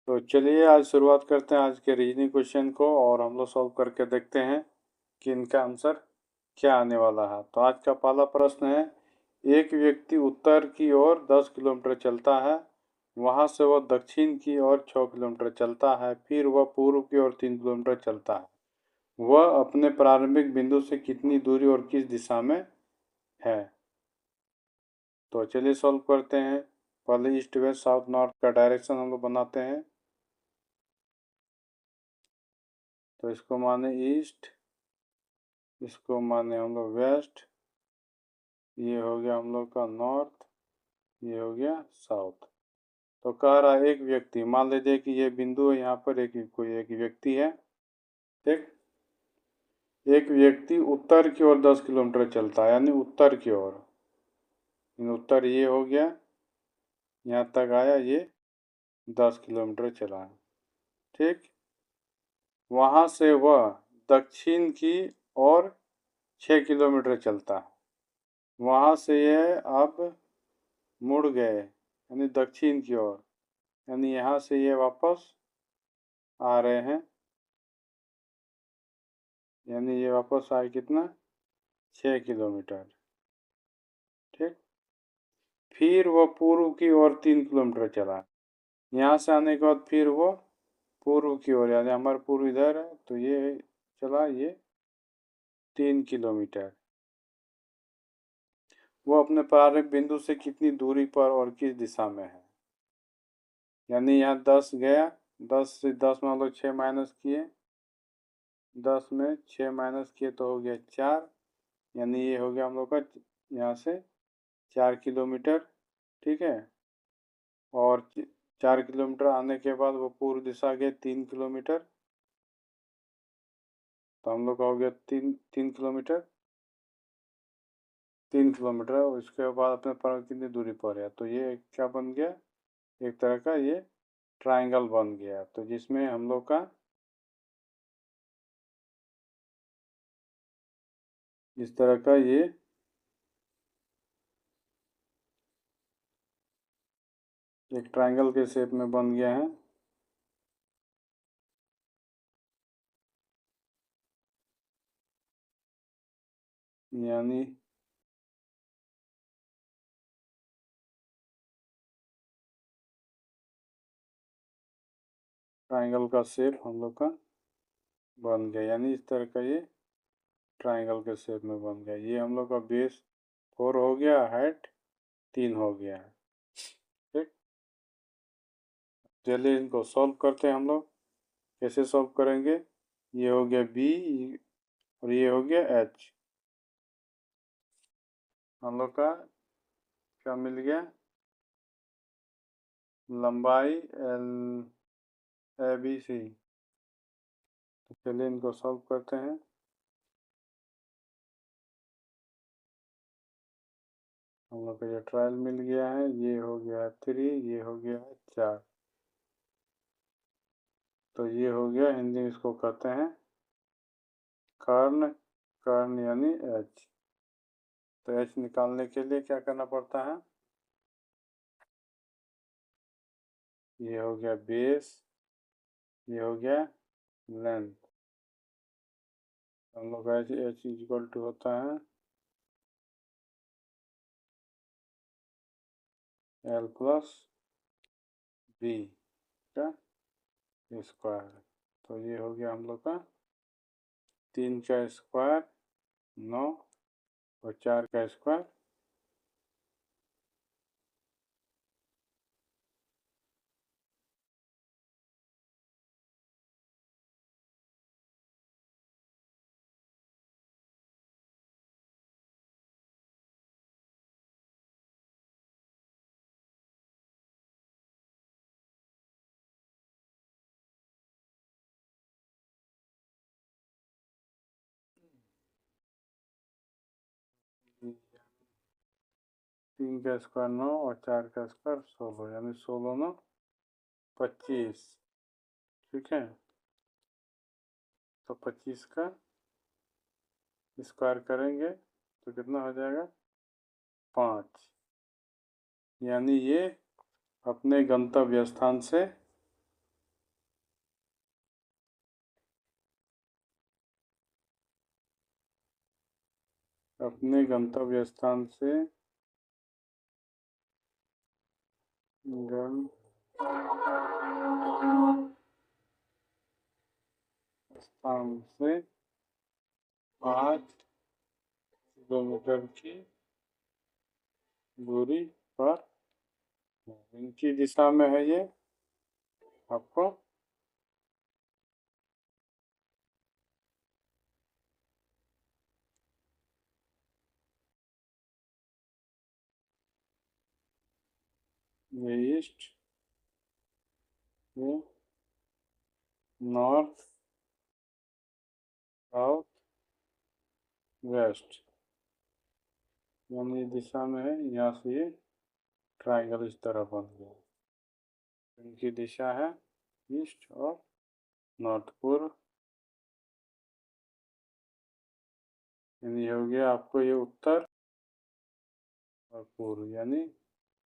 तो चलिए आज शुरुआत करते हैं आज के रीजनिंग क्वेश्चन को और हम लोग सॉल्व करके देखते हैं कि इनका आंसर क्या आने वाला है। तो आज का पहला प्रश्न है, एक व्यक्ति उत्तर की ओर 10 किलोमीटर चलता है, वहां से वह दक्षिण की ओर 6 किलोमीटर चलता है, फिर वह पूर्व की ओर 3 किलोमीटर चलता है। वह अपने प्रारंभिक बिंदु से कितनी दूरी और किस दिशा में है। तो चलिए सॉल्व करते हैं। पहले ईस्ट वेस्ट साउथ नॉर्थ का डायरेक्शन हम लोग बनाते हैं। तो इसको माने ईस्ट, इसको माने हम लोग वेस्ट, ये हो गया हम लोग का नॉर्थ, ये हो गया साउथ। तो कह रहा है एक व्यक्ति, मान लीजिए कि ये बिंदु है, यहाँ पर कोई एक व्यक्ति है, ठीक। एक व्यक्ति उत्तर की ओर 10 किलोमीटर चलता है, यानी उत्तर की ओर। उत्तर ये हो गया, यहाँ तक आया, ये 10 किलोमीटर चला है, ठीक। वहाँ से वह दक्षिण की ओर 6 किलोमीटर चलता है। वहाँ से ये अब मुड़ गए, यानी दक्षिण की ओर, यानी यहाँ से ये वापस आ रहे हैं, यानी ये वापस आए कितना, 6 किलोमीटर, ठीक। फिर वो पूर्व की ओर 3 किलोमीटर चला। यहाँ से आने के बाद फिर वो पूर्व की ओर, यानी हमारा पूर्व इधर है, तो ये चला, ये 3 किलोमीटर। वो अपने प्रारंभिक बिंदु से कितनी दूरी पर और किस दिशा में है। यानी यहाँ 10 गया, 10 से 10 में हम लोग 6 माइनस किए, 10 में 6 माइनस किए तो हो गया 4, यानी ये हो गया हम लोग का यहाँ से 4 किलोमीटर, ठीक है। और 4 किलोमीटर आने के बाद वो पूर्व दिशा गए 3 किलोमीटर, तो हम लोग का हो गया 3 किलोमीटर, 3 किलोमीटर। और इसके बाद अपने पर कितनी दूरी पर है, तो ये क्या बन गया, एक तरह का ये ट्रायंगल बन गया। तो जिसमें हम लोग का इस तरह का ये एक ट्रायंगल के शेप में बन गया है। यानी ट्रायंगल का शेप हम लोग का बन गया, यानी इस तरह का ये ट्रायंगल के शेप में बन गया। ये हम लोग का बेस 4 हो गया, हाइट 3 हो गया, ठीक। चलिए इनको सॉल्व करते हैं हम लोग। कैसे सॉल्व करेंगे, ये हो गया बी और ये हो गया एच। हम लोग का क्या मिल गया, लंबाई एल ए बी सी। तो चलिए इनको सॉल्व करते हैं। हम लोग का ये ट्रायल मिल गया है, ये हो गया 3, ये हो गया 4। तो ये हो गया, हिंदी में इसको कहते हैं कर्ण। कर्ण यानी एच। तो एच निकालने के लिए क्या करना पड़ता है, ये हो गया बेस, ये हो गया लेंथ। हम लोग एच एच इक्वल टू होता है एल प्लस बी का स्क्वायर। तो ये हो गया हम लोग का 3 का स्क्वायर 9 और 4 का स्क्वायर तीन का स्क्वायर 9 और 4 का स्क्वायर 16, यानी 16 9 25, ठीक है। तो 25 का स्क्वायर करेंगे तो कितना हो जाएगा 5, यानी ये अपने गंतव्य स्थान से अपने गंतव्य स्थान से स्थान से 5 किलोमीटर की दूरी पर इनकी दिशा में है ये आपको ये ईस्ट, ये नॉर्थ, साउथ, वेस्ट, यानी दिशा में है। यहाँ से ये ट्रायंगल इस तरह बन गया। इनकी दिशा है ईस्ट और नॉर्थ, पूर्व, यानी हो गया आपको ये उत्तर और पूर्व, यानी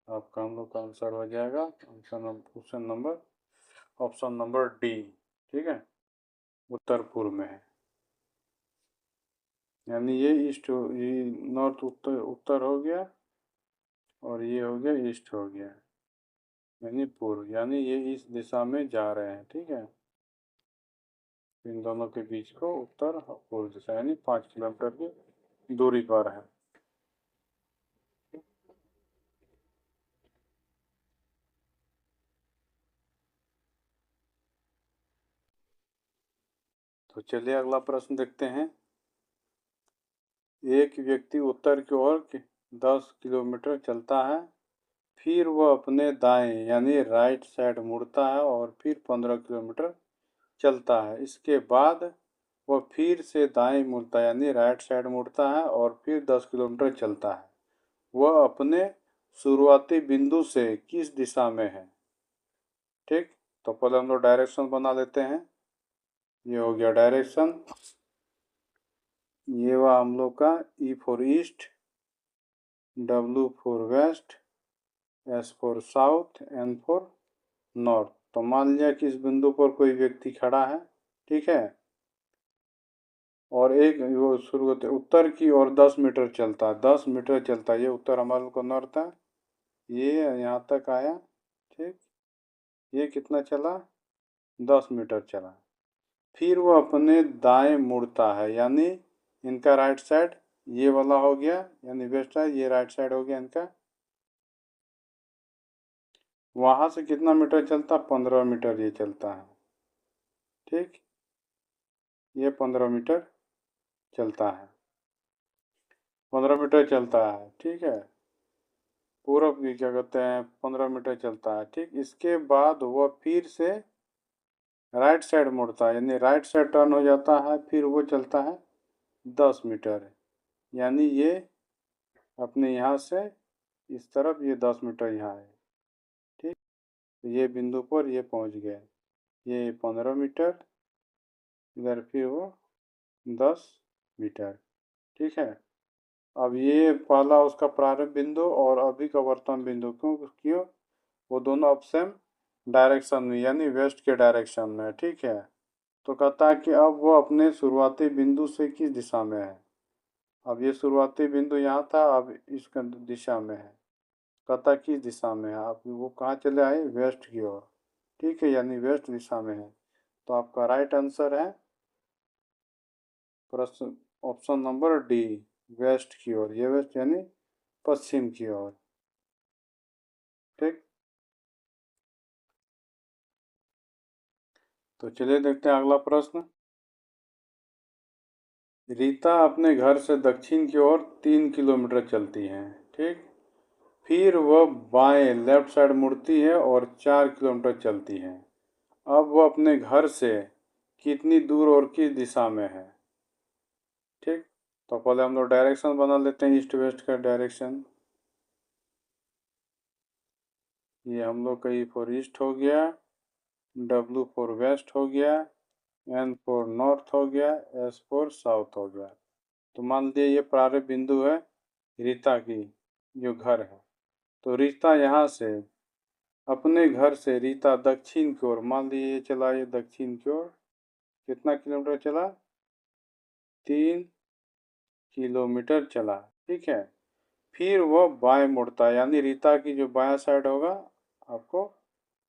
आपका हम लोग का आंसर हो जाएगा ऑप्शन नंबर डी। ठीक है, उत्तर पूर्व में है, यानी ये ईस्ट, ये नॉर्थ उत्तर हो गया और ये हो गया ईस्ट हो गया, यानी पूर्व, यानी ये इस दिशा में जा रहे हैं। ठीक है, इन दोनों के बीच को उत्तर और पूर्व दिशा, यानी 5 किलोमीटर की दूरी पर है। तो चलिए अगला प्रश्न देखते हैं। एक व्यक्ति उत्तर की ओर 10 किलोमीटर चलता है, फिर वह अपने दाएं यानी राइट साइड मुड़ता है और फिर 15 किलोमीटर चलता है। इसके बाद वह फिर से दाएं मुड़ता है यानी राइट साइड मुड़ता है और फिर 10 किलोमीटर चलता है। वह अपने शुरुआती बिंदु से किस दिशा में है? ठीक, तो पहले हम लोग डायरेक्शन बना लेते हैं। ये हो गया डायरेक्शन, ये हुआ हम लोग का E for east, W for west, S for south, N for north. तो मान लिया कि इस बिंदु पर कोई व्यक्ति खड़ा है, ठीक है, और एक वो शुरू होते उत्तर की ओर 10 मीटर चलता है, 10 मीटर चलता है, ये उत्तर हमारे को नॉर्थ है, ये यहाँ तक आया। ठीक, ये कितना चला? 10 मीटर चला। फिर वो अपने दाएं मुड़ता है, यानी इनका राइट साइड ये वाला हो गया, यानी वेस्ट साइड, ये राइट साइड हो गया इनका। वहां से कितना मीटर चलता? 15 मीटर ये चलता है। ठीक, ये 15 मीटर चलता है, 15 मीटर चलता है। ठीक है, पूरब की क्या कहते हैं 15 मीटर चलता है। ठीक, इसके बाद वह फिर से राइट साइड मुड़ता है, यानी राइट साइड टर्न हो जाता है, फिर वो चलता है 10 मीटर, यानी ये अपने यहाँ से इस तरफ ये 10 मीटर यहाँ है। ठीक, तो ये बिंदु पर ये पहुँच गए, ये 15 मीटर, इधर फिर वो 10 मीटर। ठीक है, अब ये पहला उसका प्रारंभ बिंदु और अभी का वर्तमान बिंदु, क्यों वो दोनों अब सेम डायरेक्शन में यानी वेस्ट के डायरेक्शन में। ठीक है, तो कहता है कि अब वो अपने शुरुआती बिंदु से किस दिशा में है? अब ये शुरुआती बिंदु यहाँ था, अब इसका दिशा में है, कहता किस दिशा में है? आप वो कहाँ चले आए? वेस्ट की ओर। ठीक है, यानी वेस्ट दिशा में है, तो आपका राइट आंसर है प्रश्न ऑप्शन नंबर डी, वेस्ट की ओर। ये वेस्ट यानी पश्चिम की ओर। ठीक, तो चलिए देखते हैं अगला प्रश्न। रीता अपने घर से दक्षिण की ओर 3 किलोमीटर चलती है। ठीक, फिर वह बाएं लेफ्ट साइड मुड़ती है और 4 किलोमीटर चलती है। अब वह अपने घर से कितनी दूर और किस दिशा में है? ठीक, तो पहले हम लोग डायरेक्शन बना लेते हैं, ईस्ट वेस्ट का डायरेक्शन। ये हम लोग का ई फॉर ईस्ट हो गया, डब्ल्यू फॉर वेस्ट हो गया, एन फॉर नॉर्थ हो गया, एस फॉर साउथ हो गया। तो मान लीजिए ये प्रारंभ बिंदु है रीता की जो घर है, तो रीता यहाँ से अपने घर से रीता दक्षिण की ओर, मान लीजिए ये चला, ये दक्षिण की ओर कितना किलोमीटर चला? 3 किलोमीटर चला, ठीक है। फिर वह बाएं मुड़ता है, यानी रीता की जो बायां साइड होगा आपको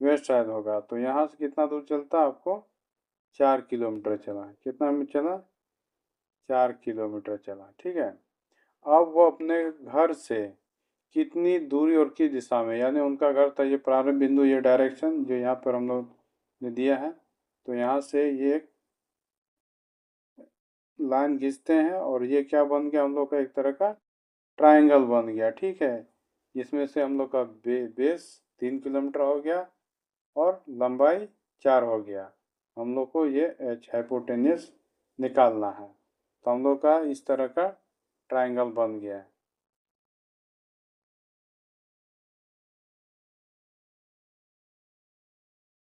वेस्ट साइड होगा। तो यहाँ से कितना दूर चलता है आपको 4 किलोमीटर चला। कितना में चला 4 किलोमीटर चला, ठीक है। अब वो अपने घर से कितनी दूरी और किस दिशा में, यानी उनका घर था, ये प्रारंभ बिंदु, ये डायरेक्शन जो यहाँ पर हम लोग ने दिया है। तो यहाँ से ये एक लाइन खींचते हैं और ये क्या बन गया हम लोग का एक तरह का ट्रायंगल बन गया, ठीक है। जिसमें से हम लोग का बेस 3 किलोमीटर हो गया और लंबाई 4 हो गया। हम लोग को ये एच हाइपोटेन्यूस निकालना है। तो हम लोग का इस तरह का ट्रायंगल बन गया है।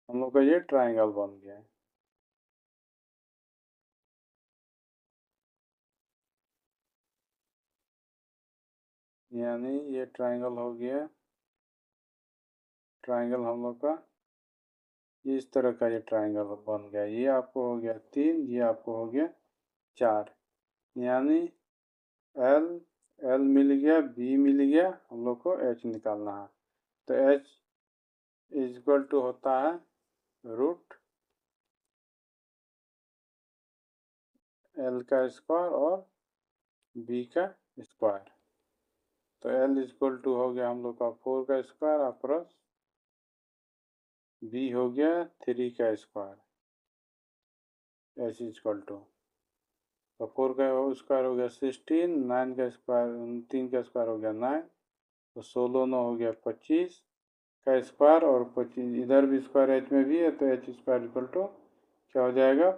हम लोग का ये ट्रायंगल बन गया है। यानी ये ट्रायंगल हो गया, ट्रायंगल हम लोग का इस तरह का ये ट्रायंगल बन गया। ये आपको हो गया 3, ये आपको हो गया 4। यानी एल एल मिल गया, बी मिल गया, हम लोग को एच निकालना है। तो एच इज इक्वल टू होता है रूट एल का स्क्वायर और बी का स्क्वायर। तो एल इज इक्वल टू हो गया हम लोग का 4 का स्क्वायर और प्लस बी हो गया 3 का square. H is equal to, तो 4 का स्क्वायर हो गया 16, 9 का स्क्वायर 3 का स्क्वायर हो गया 9, तो 16 9 हो गया 25 का स्क्वायर और 25 इधर भी स्क्वायर एच में भी है, तो एच स्क्वायर इक्वल टू क्या हो जाएगा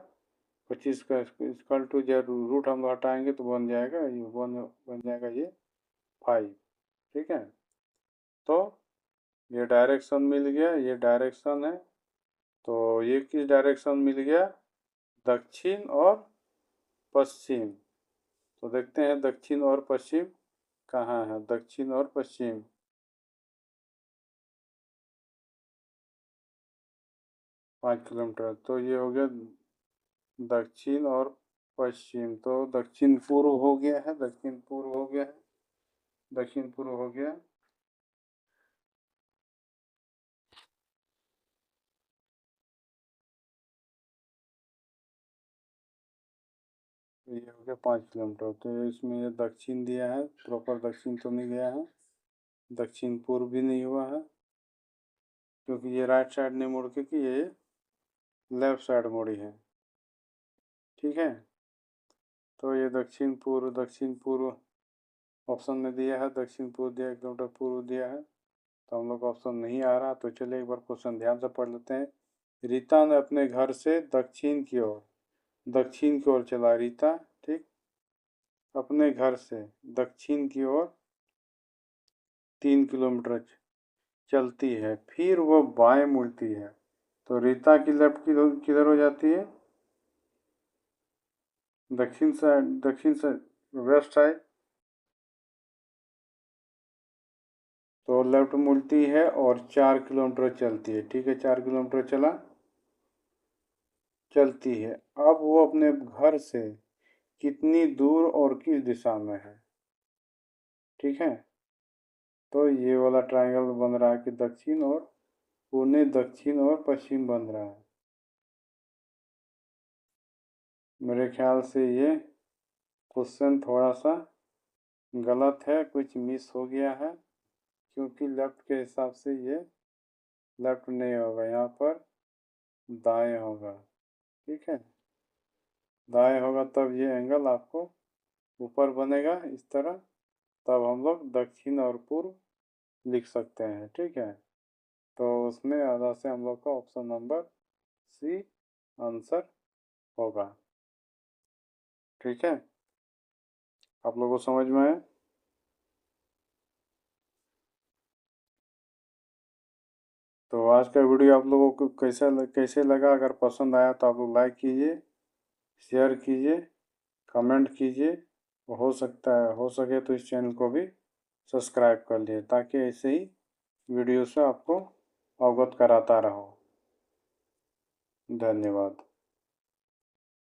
25 का इक्वल टू, जब रूट हम लोग हटाएंगे तो बन जाएगा ये बन जाएगा ये 5, ठीक है। तो ये डायरेक्शन मिल गया, ये डायरेक्शन है। तो ये किस डायरेक्शन मिल गया, दक्षिण और पश्चिम। तो देखते हैं दक्षिण और पश्चिम कहाँ है। दक्षिण और पश्चिम 5 किलोमीटर, तो ये हो गया दक्षिण और पश्चिम। तो दक्षिण पूर्व हो गया है, दक्षिण पूर्व हो गया है, दक्षिण पूर्व हो गया। तो ये हो गया 5 किलोमीटर। तो इसमें ये दक्षिण दिया है, प्रॉपर दक्षिण तो नहीं गया है, दक्षिण पूर्व भी नहीं हुआ है, क्योंकि ये राइट साइड नहीं मुड़ के कि ये लेफ्ट साइड मुड़ी है, ठीक है। तो ये दक्षिण पूर्व ऑप्शन में दिया है, दक्षिण पूर्व दिया, 1 किलोमीटर पूर्व दिया है। तो हम लोग का ऑप्शन नहीं आ रहा। तो चलिए एक बार क्वेश्चन ध्यान से पढ़ लेते हैं। रीता ने अपने घर से दक्षिण की ओर चला। रीता ठीक अपने घर से दक्षिण की ओर 3 किलोमीटर चलती है, फिर वो बाएं मुड़ती है। तो रीता की लेफ्ट किधर हो जाती है, दक्षिण साइड वेस्ट साइड। तो लेफ्ट मुड़ती है और 4 किलोमीटर चलती है, ठीक है। 4 किलोमीटर चलती है। अब वो अपने घर से कितनी दूर और किस दिशा में है, ठीक है। तो ये वाला ट्रायंगल बन रहा है कि दक्षिण और पुणे दक्षिण और पश्चिम बन रहा है। मेरे ख्याल से ये क्वेश्चन थोड़ा सा गलत है, कुछ मिस हो गया है, क्योंकि लेफ्ट के हिसाब से ये लेफ्ट नहीं होगा, यहाँ पर दाएं होगा, ठीक है। दाएं होगा तब ये एंगल आपको ऊपर बनेगा इस तरह, तब हम लोग दक्षिण और पूर्व लिख सकते हैं, ठीक है। तो उसमें आधा से हम लोग का ऑप्शन नंबर सी आंसर होगा, ठीक है। आप लोगों को समझ में आया। तो आज का वीडियो आप लोगों को कैसे लगा, अगर पसंद आया तो आप लोग लाइक कीजिए, शेयर कीजिए, कमेंट कीजिए। हो सके तो इस चैनल को भी सब्सक्राइब कर लिए, ताकि ऐसे ही वीडियो से आपको अवगत कराता रहो। धन्यवाद।